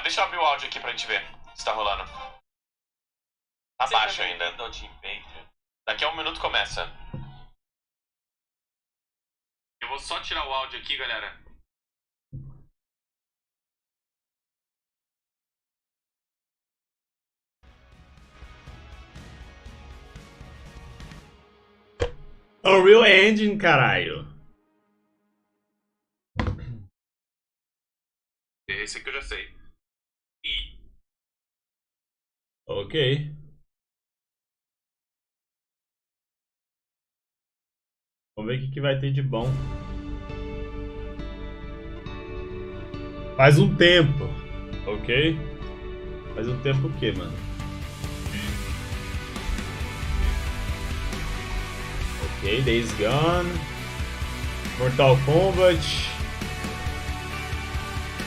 deixa eu abrir o áudio aqui pra gente ver se tá rolando. Tá baixo ainda. Daqui a 1 minuto começa. Eu vou só tirar o áudio aqui, galera. Unreal Engine, caralho. Esse aqui eu já sei. E... Ok. Vamos ver o que vai ter de bom. Faz um tempo. Ok? Faz um tempo o quê, mano? Ok, Days Gone. Mortal Kombat.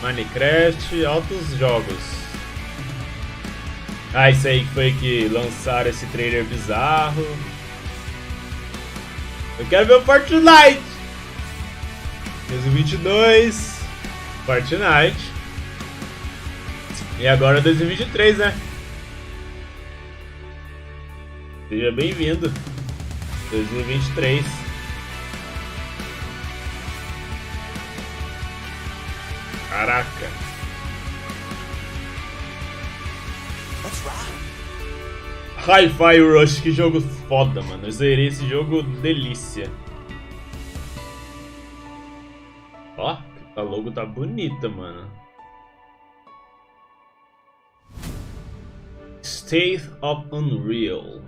Minecraft. Altos jogos. Ah, isso aí que foi que lançaram esse trailer bizarro. Eu quero ver o Fortnite! 2022. Fortnite. E agora 2023, né? Seja bem-vindo. 2023. Caraca. Hi-Fi Rush, que jogo foda, mano. Eu zerei esse jogo, delícia. Ó, a logo tá bonita, mano. State of Unreal.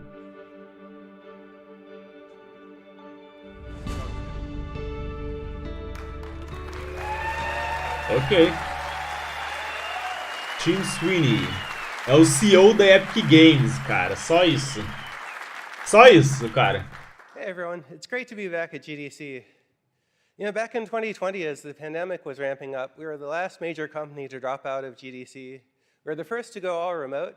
Ok. Tim Sweeney é o CEO da Epic Games, cara. Só isso. Só isso, cara. Hey everyone, it's great to be back at GDC. You know, back in 2020, as the pandemic was ramping up, we were the last major company to drop out of GDC. We were the first to go all remote.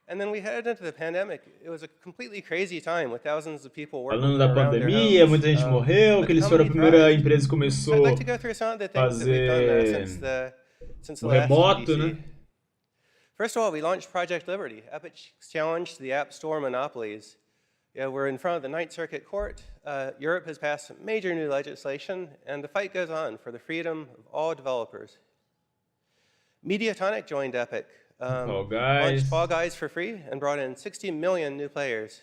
And then we headed into the pandemic. It was a completely crazy time with thousands of people working Falando da from around their pandemia, homes. muita gente morreu, But que the eles foram a company primeira thrived. empresa que So I'd começou like to go through some of the a things that we've done fazer since o the last remoto, GDC. né? First of all, we launched Project Liberty, Epic's challenge to the App Store monopolies. Yeah, we're in front of the Ninth Circuit Court. Europe has passed some major new legislation, and the fight goes on for the freedom of all developers. Mediatonic joined Epic, launched Fall Guys for free, and brought in 60 million new players.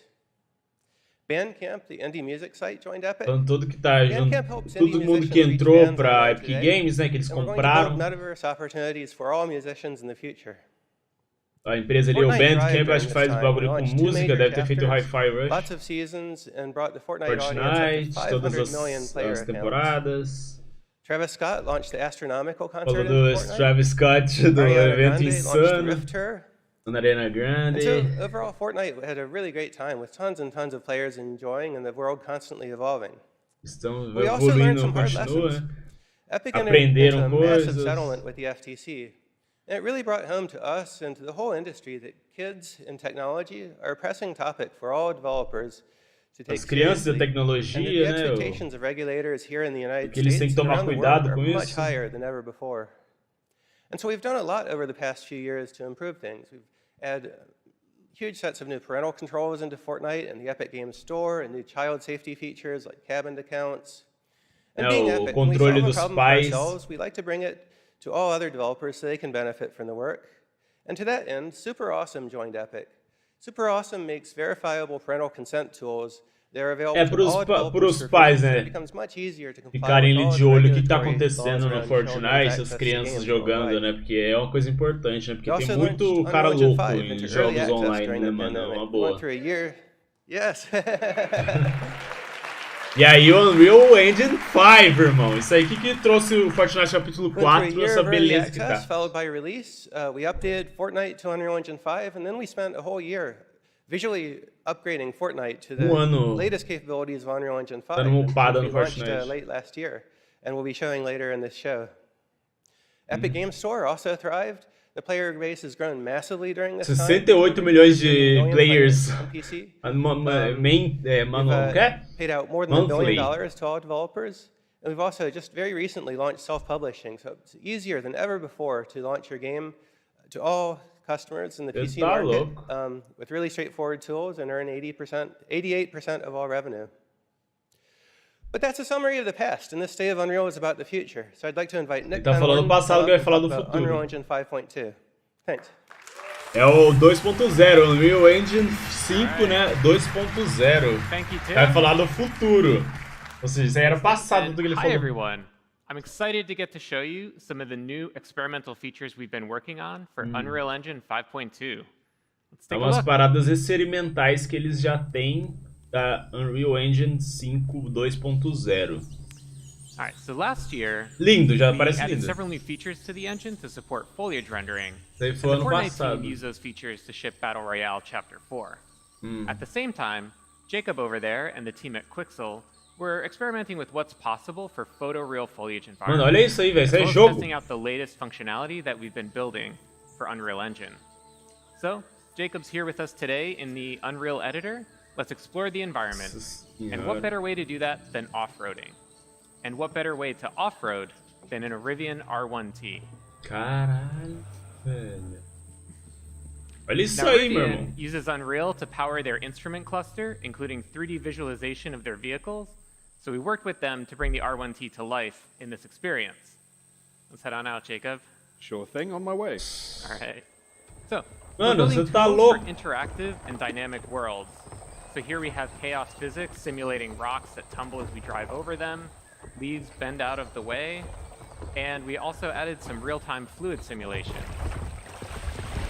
Bandcamp, the indie music site, joined Epic. Então tudo que tá junto, Bandcamp helps todo indie mundo que musicians reach entrou fans pra online Epic today, Games, né, que eles and we're going to build compraram. metaverse opportunities for all musicians in the future. A empresa ali, o Fortnite Bandcamp, thrived acho que during faz this o time. We bagulho com launched two música, major deve ter feito o chapters, Hi-Fi Rush. lots of seasons, and brought the Fortnite audience up to Fortnite, todas 500 million as player accounts. temporadas. Travis Scott launched the Astronomical concert Falou into do Fortnite. Travis Scott, do Ariana evento Grande launched the insano, Rift Tour. na Arena And Grande. so overall, Fortnite had a really great time with tons and tons of players enjoying and the world constantly evolving. Estão We also learned evoluindo, some hard continua, lessons. né? Epic entered Aprenderam into a massive coisas. settlement with the FTC. And it really brought home to us and to the whole industry that kids and technology are a pressing topic for all developers to take As crianças seriously. da And that tecnologia, the né? expectations of regulators here in the United Que eles têm States que and tomar around the world cuidado are com much isso. higher than ever before. And so we've done a lot over the past few years to improve things. We've added huge sets of new parental controls into Fortnite and the Epic Games Store, and new child safety features like cabined accounts. And being O Epic, when we solve controle a dos problem for pais. ourselves, we like to bring it to all other developers so they can benefit from the work. And to that end, Super Awesome joined Epic. Super Awesome makes verifiable parental consent tools. They're available to all developers for free, pais, so né? it becomes much easier to comply Ficarem with ali all de the olho o que tá regulatory laws acontecendo no around children's Fortnite, as access to crianças games jogando, worldwide. né? Porque é uma coisa importante, né? Porque We tem also muito launched cara Unreal Engine louco 5 em into early jogos access online, during né, the mano? É pandemic. uma We went boa. through a year. Yes. E aí o Unreal Engine 5, irmão. Isso aí que trouxe o Fortnite capítulo Went through a 4, year essa of early beleza que access, tá. followed by release. We updated Fortnite to Unreal Engine 5, and then we spent a whole year visually upgrading Fortnite to the ano latest capabilities of Unreal Engine 5, dando uma upada which no we launched Fortnite. late last year, and we'll be showing later in this show. Epic Mm-hmm. Games Store also thrived. The player base has grown massively during this time. 68 milhões de Million players. on PC. Paid out more than $1 Monthly. billion to all developers. And we've also just very recently launched self-publishing, so it's easier than ever before to launch your game to all customers in the Você PC tá market louco. with really straightforward tools and earn 88% of all revenue. But that's a summary of the past, and this day of Unreal is about the future. So I'd like to invite Nick tá Van falando Orden do to passado, come que up vai and falar talk do about futuro. Unreal Engine 5.2. Thanks. É o 2.0, Unreal Engine 5, né? 2.0. Thank you, Tim. Vai falar do futuro. Ou seja, isso aí era passado do que ele Hi, falou. everyone. I'm excited to get to show you some of the new experimental features we've been working on for Unreal Engine 5.2. Let's É take a umas look. paradas experimentais que eles já têm da Unreal Engine 5 2.0. All right, so last year, Lindo, já we parece added lindo. several new features to the engine to support foliage rendering. Isso aí And foi the ano Fortnite passado. team used those features to ship Battle Royale Chapter 4. At the same time, Jacob over there and the team at Quixel were experimenting with what's possible for photoreal foliage Mano, environments. olha isso aí, velho. Isso As é well as jogo. testing out the latest functionality that we've been building for Unreal Engine. So, Jacob's here with us today in the Unreal Editor. Let's explore the environment. Nossa And senhora. what better way to do that than off-roading? And what better way to off-road than in a Rivian R1T? Caralho, velho. Olha isso Now, aí, meu irmão. Rivian uses Unreal to power their instrument cluster, including 3D visualization of their vehicles. So we worked with them to bring the R1T to life in this experience. Let's head on out, Jacob. Sure thing, on my way. All right. So, Mano, we're building você tá tools louco. for interactive and dynamic worlds. So here we have chaos physics simulating rocks that tumble as we drive over them, leaves bend out of the way, and we also added some real-time fluid simulation.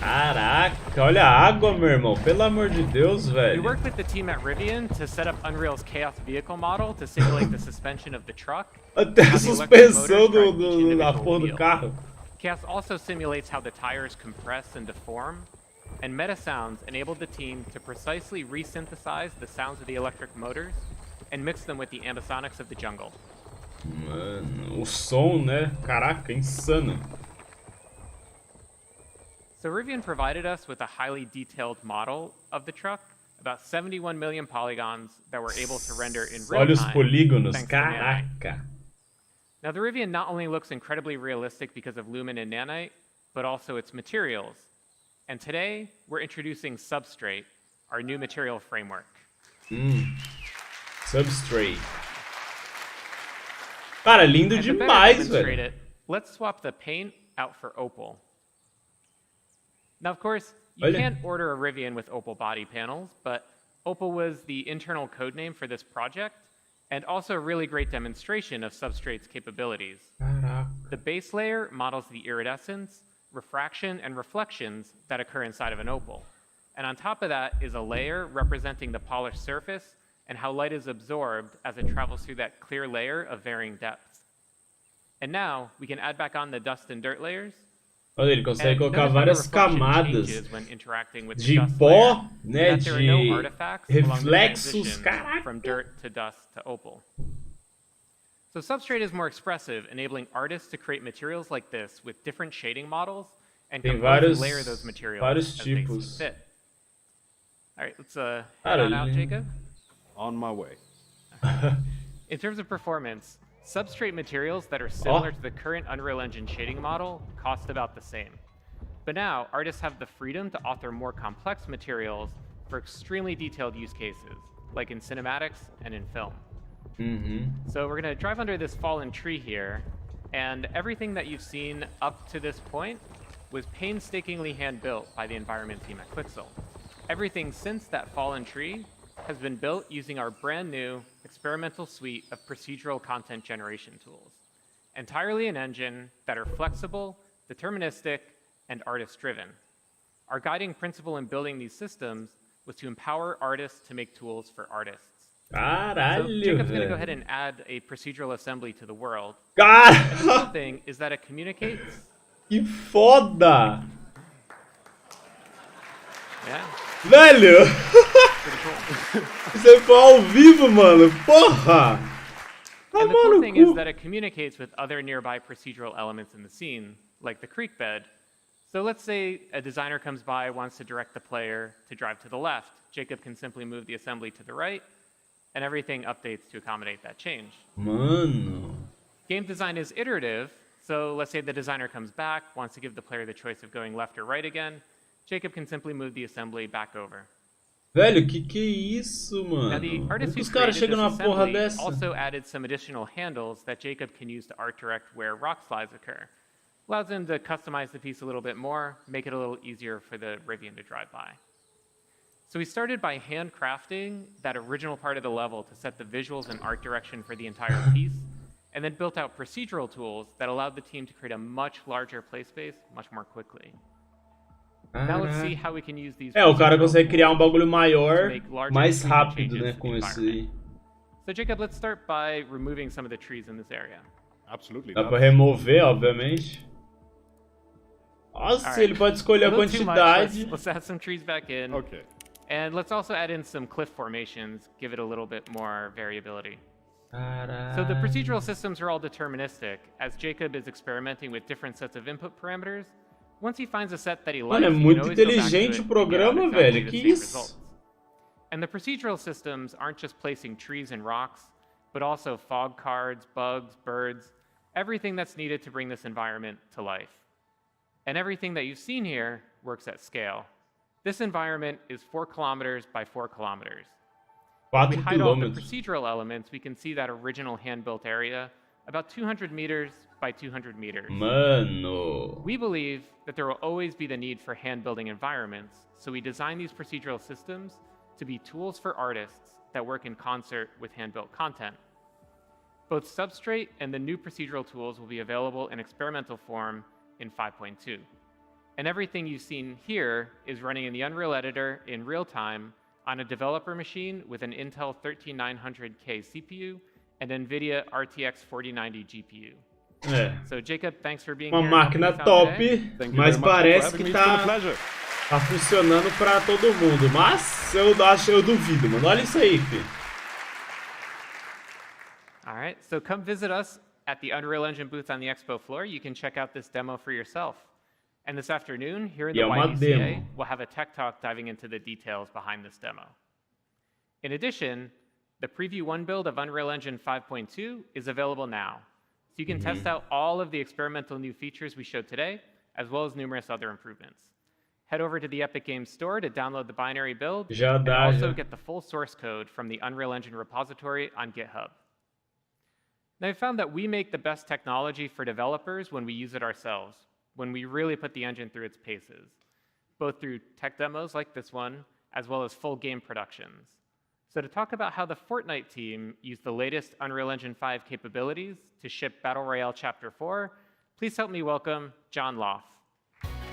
Caraca, olha a água, meu irmão. Pelo amor de Deus, We velho. worked with the team at Rivian to set up Unreal's chaos vehicle model to simulate the suspension of the truck. Até a how the electric suspensão motors drive each da individual porra do wheel. carro. Chaos also simulates how the tires compress and deform, and meta sounds enabled the team to precisely resynthesize the sounds of the electric motors and mix them with the ambisonics of the jungle. Mano, o som, né? Caraca, insano. So Rivian provided us with a highly detailed model of the truck, about 71 million polygons that were able to render in real Olha os time. polígonos, thanks to Nanite. caraca. Now the Rivian not only looks incredibly realistic because of Lumen and Nanite, but also its materials. And today, we're introducing Substrate, our new material framework. Substrate. Cara, lindo And to better demais, demonstrate velho. it, let's swap the paint out for Opal. Now, of course, you Olha. can't order a Rivian with Opal body panels, but Opal was the internal code name for this project, and also a really great demonstration of Substrate's capabilities. Caraca. The base layer models the iridescence, refraction, and reflections that occur inside of an opal. And on top of that is a layer representing the polished surface and how light is absorbed as it travels through that clear layer of varying depths. And now we can add back on the dust and dirt layers. Olha, ele consegue And colocar notice how the várias reflection camadas changes when interacting with the de dust pó, layer, né? and that there are no De artifacts along the reflexos, transition caraca. from dirt to dust to opal. So Substrate is more expressive, enabling artists to create materials like this with different shading models and Tem compose vários- and layer those materials vários as they see tipos. fit. All right, let's head Cara, on out, lindo. Jacob. On my way. In terms of performance, Substrate materials that are similar to the current Unreal Engine shading model cost about the same. But now, artists have the freedom to author more complex materials for extremely detailed use cases, like in cinematics and in film. So we're going to drive under this fallen tree here, and everything that you've seen up to this point was painstakingly hand-built by the environment team at Quixel. Everything since that fallen tree has been built using our brand new experimental suite of procedural content generation tools, entirely an engine that are flexible, deterministic, and artist-driven. Our guiding principle in building these systems was to empower artists to make tools for artists. So Caralho, Jacob's going to go velho. ahead and add a procedural assembly to the world. Cara, And the cool thing is that it communicates. que foda! Yeah, Velho! pretty cool. Você foi ao vivo, mano. Porra! Tá And the cool thing is maluco. that it communicates with other nearby procedural elements in the scene, like the creek bed. So let's say a designer comes by, wants to direct the player to drive to the left. Jacob can simply move the assembly to the right, and everything updates to accommodate that change. Mano. Game design is iterative, So let's say the designer comes back, wants to give the player the choice of going left or right again. Jacob can simply move the assembly back over. Velho, que é isso, Now, the mano? Como artist que who os caras created chegam this numa porra assembly dessa? also added some additional handles that Jacob can use to art direct where rock slides occur. Allows him to customize the piece a little bit more, make it a little easier for the Rivian to drive by. So we started by handcrafting that original part of the level to set the visuals and art direction for the entire piece, and then built out procedural tools that allowed the team to create a much larger play space much more quickly. Now let's see how we can use these O cara procedural consegue criar tools bagulho to maior, make larger mais 3D rápido, changes né, to com the esse environment. aí. So Jacob, let's start by removing some of the trees in this area. Absolutely. Dá pra remover, obviamente. Nossa, All right. ele pode escolher a little too much. quantidade. Let's add some trees back in. Okay. And let's also add in some cliff formations, give it a little bit more variability. So the procedural systems are all deterministic, as Jacob is experimenting with different sets of input parameters. Once he finds a set that he likes, Mano, é he can muito always go back to inteligente it o and programa, get out exactly velho. the Que same isso? results. And the procedural systems aren't just placing trees and rocks, but also fog cards, bugs, birds, everything that's needed to bring this environment to life. And everything that you've seen here works at scale. This environment is 4 kilometers by 4 kilometers. If we 4 hide all the quilômetros. procedural elements, we can see that original hand-built area, about 200 meters by 200 meters. Mano. We believe that there will always be the need for hand-building environments, so we design these procedural systems to be tools for artists that work in concert with hand-built content. Both Substrate and the new procedural tools will be available in experimental form in 5.2. And everything you've seen here is running in the Unreal Editor in real time on a developer machine with an Intel 13900K CPU and NVIDIA RTX 4090 GPU. É. So Jacob, thanks for being Uma here. and helping máquina us out top, today. Thank you mas very much for parece having que me. It's been a tá pleasure. funcionando pra todo mundo. Mas eu duvido, mano. Olha isso aí, filho. All right, so come visit us at the Unreal Engine booth on the expo floor. You can check out this demo for yourself. And this afternoon, here in the É uma YDCA, demo. we'll have a tech talk diving into the details behind this demo. In addition, the Preview 1 build of Unreal Engine 5.2 is available now. So you can test out all of the experimental new features we showed today, as well as numerous other improvements. Head over to the Epic Games Store to download the binary build, Já and dá, also já. get the full source code from the Unreal Engine repository on GitHub. Now, I found that we make the best technology for developers when we use it ourselves, when we really put the engine through its paces, both through tech demos like this one, as well as full game productions. So to talk about how the Fortnite team used the latest Unreal Engine 5 capabilities to ship Battle Royale Chapter 4, please help me welcome John Loff.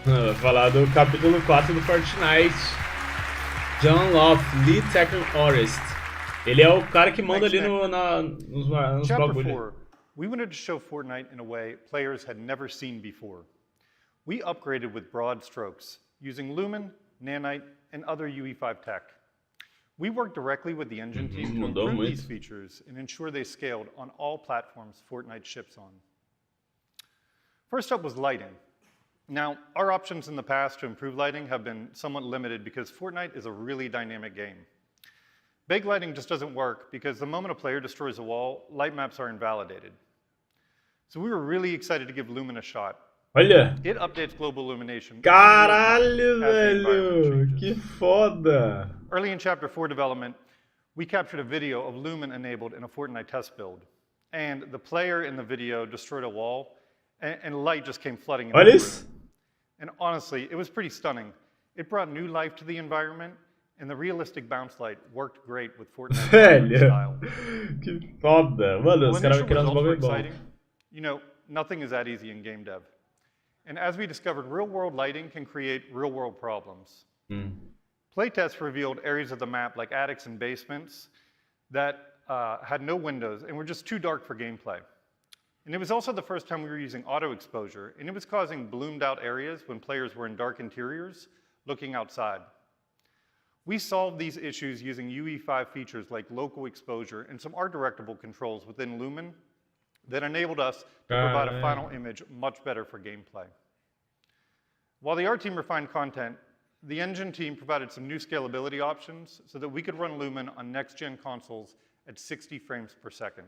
Vai falar do capítulo 4 do Fortnite. John Loff, Lead Technical Artist. Ele é o cara que manda ali nos Chapter bagulhos. 4, we wanted to show Fortnite in a way players had never seen before. We upgraded with broad strokes, using Lumen, Nanite, and other UE5 tech. We worked directly with the engine team to Mudou improve muito. these features and ensure they scaled on all platforms Fortnite ships on. First up was lighting. Now, our options in the past to improve lighting have been somewhat limited because Fortnite is a really dynamic game. Big lighting just doesn't work because the moment a player destroys a wall, light maps are invalidated. So we were really excited to give Lumen a shot. Olha. It updates global illumination. Caralho, as the environment velho. changes. Que foda. Early in Chapter 4 development, we captured a video of Lumen enabled in a Fortnite test build. And the player in the video destroyed a wall, and light just came flooding into Olha the isso. room. And honestly, it was pretty stunning. It brought new life to the environment, and the realistic bounce light worked great with Fortnite Velho. style. Que foda. Mano, os Well, caras initial vão criar uns results were bagulho bom. exciting. You know, nothing is that easy in game dev. And as we discovered, real-world lighting can create real-world problems. Playtests revealed areas of the map, like attics and basements, that had no windows and were just too dark for gameplay. And it was also the first time we were using auto exposure, and it was causing bloomed out areas when players were in dark interiors looking outside. We solved these issues using UE5 features like local exposure and some art directable controls within Lumen that enabled us to provide a final image much better for gameplay. While the art team refined content, the engine team provided some new scalability options so that we could run Lumen on next-gen consoles at 60 frames per second.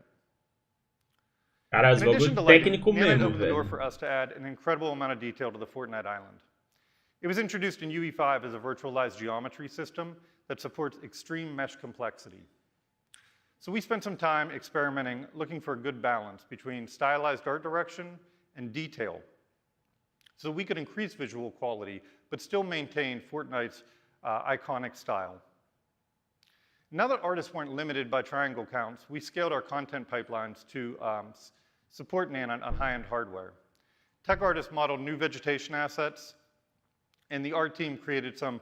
Caralho, os In addition bagulho to lighting, técnico Nanite mesmo, opened the door velho. for us to add an incredible amount of detail to the Fortnite island. It was introduced in UE5 as a virtualized geometry system that supports extreme mesh complexity. So we spent some time experimenting, looking for a good balance between stylized art direction and detail, so we could increase visual quality, but still maintain Fortnite's iconic style. Now that artists weren't limited by triangle counts, we scaled our content pipelines to support Nanite on high-end hardware. Tech artists modeled new vegetation assets, and the art team created some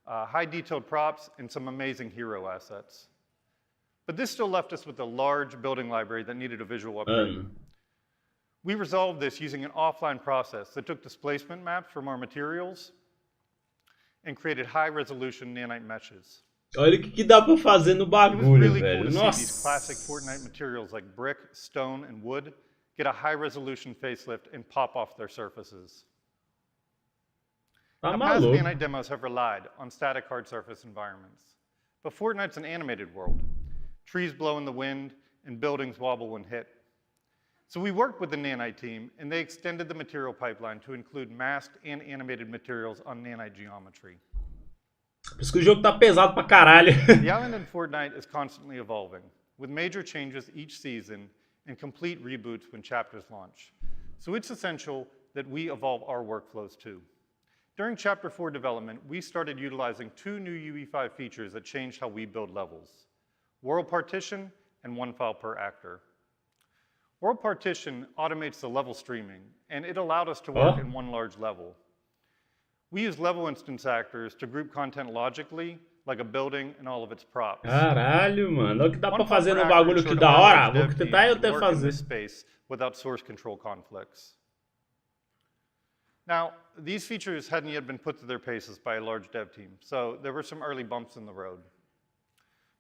high-detailed props and some amazing hero assets. But this still left us with a large building library that needed a visual upgrade. We resolved this using an offline process that took displacement maps from our materials and created high-resolution nanite meshes. Olha o que dá pra fazer no It was bagulho, really cool velho. to see these classic Nossa. Fortnite materials like brick, stone, and wood get a high-resolution facelift and pop off their surfaces. Tá Now, past maluco. Nanite demos have relied on static hard surface environments. But Fortnite's an animated world. Trees blow in the wind, and buildings wobble when hit. So we worked with the Nanite team, and they extended the material pipeline to include masked and animated materials on Nanite geometry. Por isso que o jogo tá pesado pra caralho. The island in Fortnite is constantly evolving, with major changes each season and complete reboots when chapters launch. So it's essential that we evolve our workflows too. During Chapter 4 development, we started utilizing 2 new UE5 features that changed how we build levels: World Partition and one file per actor. World Partition automates the level streaming, and it allowed us to work in one large level. We use level instance actors to group content logically, like a building and all of its props. Caralho, mano. Olha o que dá One pra file fazer per no actor bagulho que ensured da our hora. large Vou dev tentar team eu could até work in fazer. this space without source control conflicts. Now, these features hadn't yet been put to their paces by a large dev team, so there were some early bumps in the road.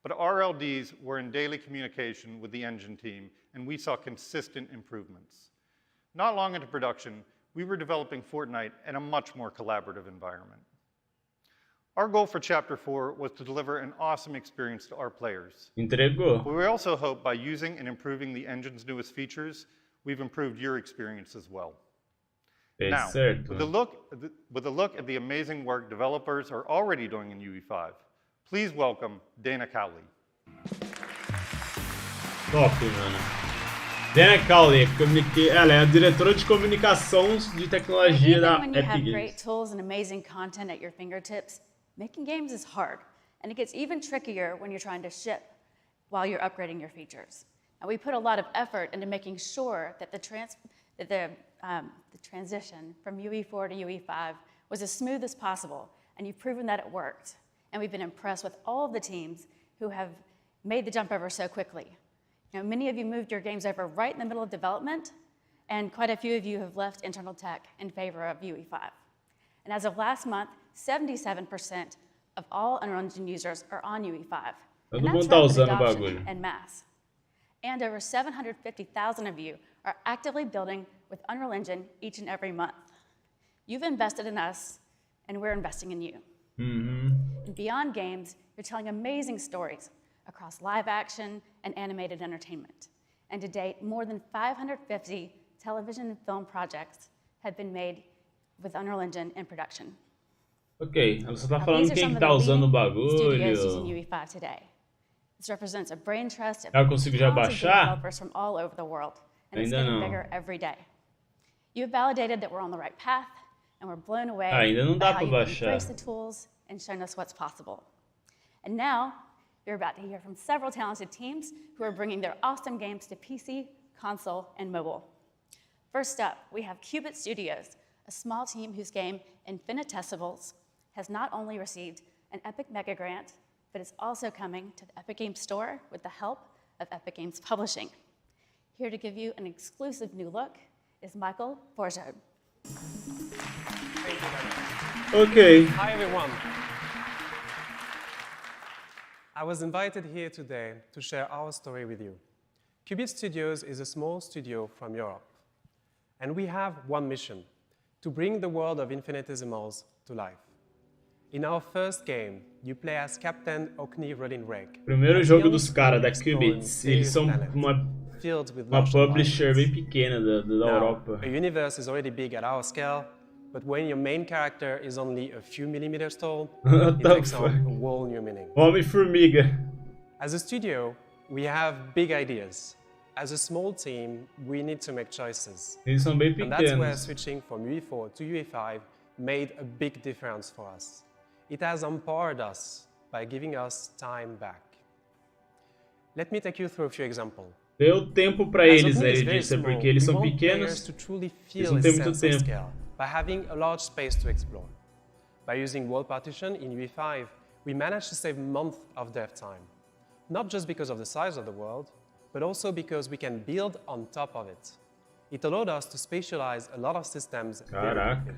But RLDs were in daily communication with the engine team, and we saw consistent improvements. Not long into production, we were developing Fortnite in a much more collaborative environment. Our goal for Chapter 4 was to deliver an awesome experience to our players. Entregou. But we also hope by using and improving the engine's newest features, we've improved your experience as well. Fez Now, certo. with a look at the amazing work developers are already doing in UE5, please welcome Dana Cowley. Top, mano. Dana Cowley, ela é a diretora de comunicação de tecnologia da Even when you Epic have Games. great tools and amazing content at your fingertips, making games is hard, and it gets even trickier when you're trying to ship while you're upgrading your features. And we put a lot of effort into making sure that the transition from UE4 to UE5 was as smooth as possible, and you've proven that it worked. And we've been impressed with all of the teams who have made the jump over so quickly. You know, many of you moved your games over right in the middle of development, and quite a few of you have left internal tech in favor of UE5. And as of last month, 77% of all Unreal Engine users are on UE5. Todo And mundo that's tá rapid usando o adoption bagulho. en masse. And over 750,000 of you are actively building with Unreal Engine each and every month. You've invested in us, and we're investing in you. And beyond games, you're telling amazing stories across live action and animated entertainment. And to date, more than 550 television and film projects have been made with Unreal Engine in production. Ok, ela só tá Now, falando these are quem some que of tá the usando o leading studios using bagulho. UE5 today. This represents a brain trust of Eu consigo já talented game baixar? developers from all over the world, and it's Ainda getting não. bigger every day. You've validated that we're on the right path, and we're blown away Ainda não by dá how pra you've baixar. embraced the tools and shown us what's possible. And now, you're about to hear from several talented teams who are bringing their awesome games to PC, console, and mobile. First up, we have Qubit Studios, a small team whose game Infinitesimals has not only received an Epic Mega Grant, but it's also coming to the Epic Games Store with the help of Epic Games Publishing. Here to give you an exclusive new look is Michael Borjard. Ok. Hi, everyone. I was invited here today to share our story with you. Qubit Studios is a small studio from Europe, and we have one mission: to bring the world of infinitesimals to life. In our first game, you play as Captain Okni Rolinreg. Primeiro jogo dos caras da Qubits. Eles são uma publisher bem pequena da Europa. A universe is already big at our scale, but when your main character is only a few millimeters tall, it takes on a whole new meaning. Homem-Formiga. As a studio, we have big ideas. As a small team, we need to make choices. Eles são bem And that's where pequenos. switching from UE4 to UE5 made a big difference for us. It has empowered us by giving us time back. Let me take you through a few examples. Deu tempo pra eles, né? Ele disse, porque eles são pequenos. Eles não têm muito tempo. By having a large space to explore. By using world partition in UE5, we managed to save months of dev time. Not just because of the size of the world, but also because we can build on top of it. It allowed us to spatialize a lot of systems very quickly.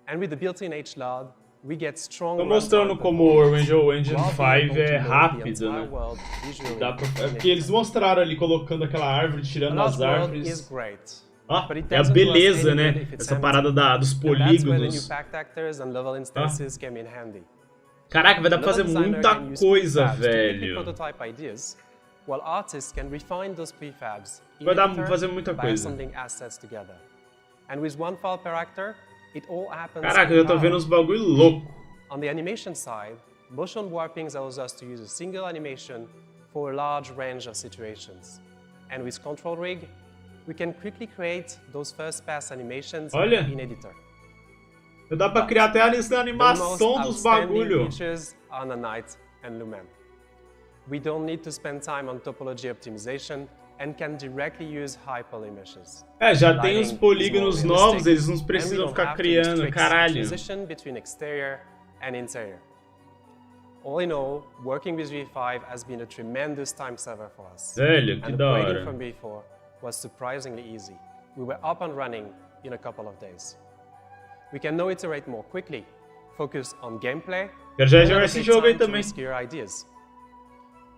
And with the built-in HLOD, we get strong. Tô mostrando como o Unreal Engine 5 é rápido, né? Porque eles mostraram ali colocando aquela árvore, tirando as árvores. Ah, é a beleza, né? Essa parada dos polígonos. Caraca, vai dar pra fazer muita coisa, velho. Vai dar pra fazer muita coisa. Caraca, eu tô vendo uns bagulho louco. On the animation side, motion warping allows us to use a single animation for a large range of situations. And with Control Rig, we can quickly create those first pass animations in editor. Dá pra criar até a animação dos bagulho. We don't need to spend time on topology optimization and can directly use hyperlimages. É, já tem os polígonos novos, eles não precisam ficar criando, caralho. Between exterior and interior. All in all, working with V5 has been a tremendous time saver for us. Velho, que da hora. Upgrading from V4 was surprisingly easy. We were up and running in a couple of days. We can now iterate more quickly, focus on gameplay, Quero já jogar esse jogo aí também. Ideas.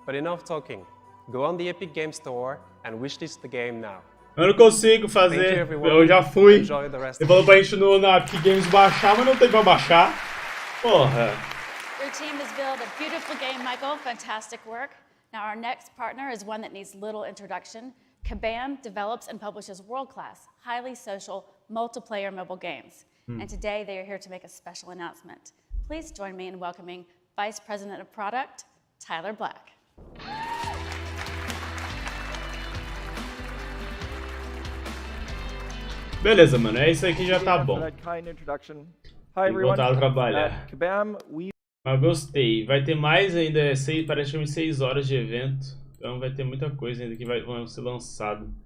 But enough talking. Go on the Epic Games Store and wishlist the game now. Eu não consigo fazer, eu já fui. Ele falou pra gente na Epic Games baixar, mas não tem pra baixar. Porra. Your team has built a beautiful game, Michael. Fantastic work. Now our next partner is one that needs little introduction. Kabam develops and publishes world-class, highly social, multiplayer mobile games. And today they are here to make a special announcement. Please join me in welcoming Vice President of Product, Tyler Black. Beleza, mano, é isso aí que já tá bom. Vou voltar a trabalhar. Mas gostei. Vai ter mais ainda, praticamente 6 horas de evento. Então vai ter muita coisa ainda que vai ser lançado.